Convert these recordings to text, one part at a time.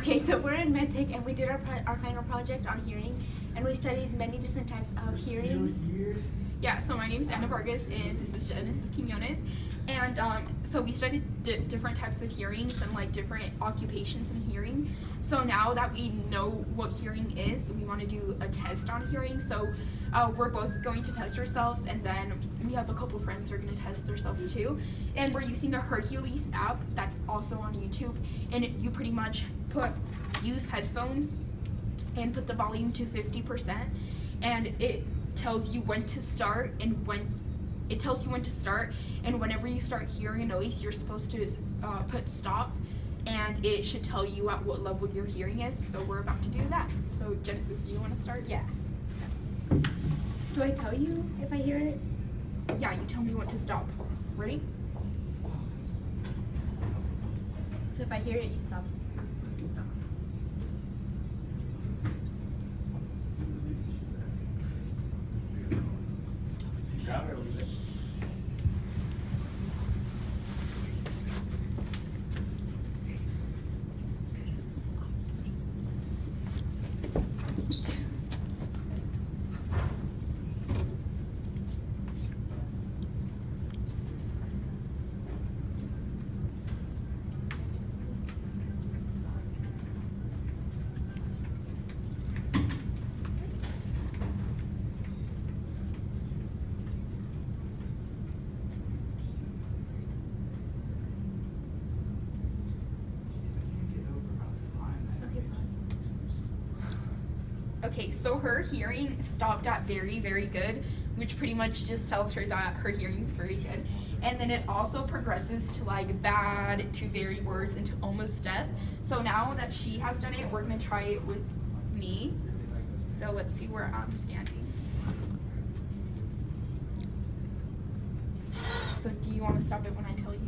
Okay, so we're in medtech and we did our final project on hearing, and we studied many different types of hearing. Yeah, so my name's Anna Vargas and this is Genesis Quinones. And so we studied different types of hearings and like different occupations in hearing. So now that we know what hearing is, we want to do a test on hearing. So we're both going to test ourselves, and then we have a couple friends that are going to test themselves too. And we're using a Hercules app that's also on YouTube, and you pretty much use headphones and put the volume to 50%, and it tells you when to start, and whenever you start hearing a noise, you're supposed to put stop, and it should tell you at what level your hearing is. So we're about to do that. So Genesis, do you want to start? Yeah. Do I tell you if I hear it? Yeah, you tell me when to stop. Ready? So if I hear it, you stop. Okay, so her hearing stopped at very, very good, which pretty much just tells her that her hearing's very good. And then it also progresses to like bad, to very worse, and to almost deaf. So now that she has done it, we're gonna try it with me. So let's see where I'm standing. So do you want to stop it when I tell you?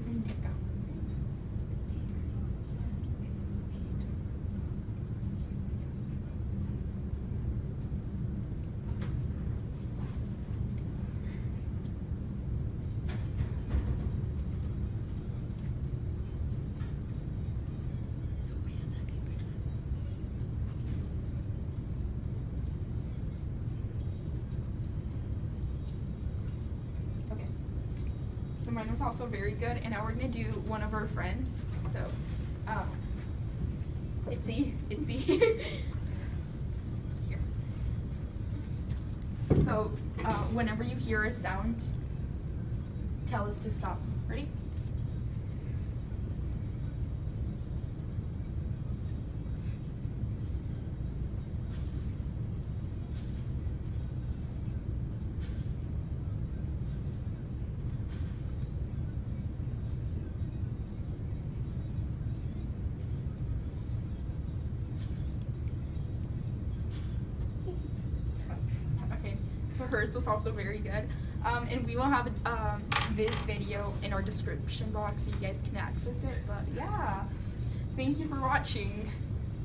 Okay, go. So mine was also very good, and now we're gonna do one of our friends. So, Itzy. Here. So, whenever you hear a sound, tell us to stop. Ready? So hers was also very good, and we will have this video in our description box so you guys can access it. But yeah, thank you for watching.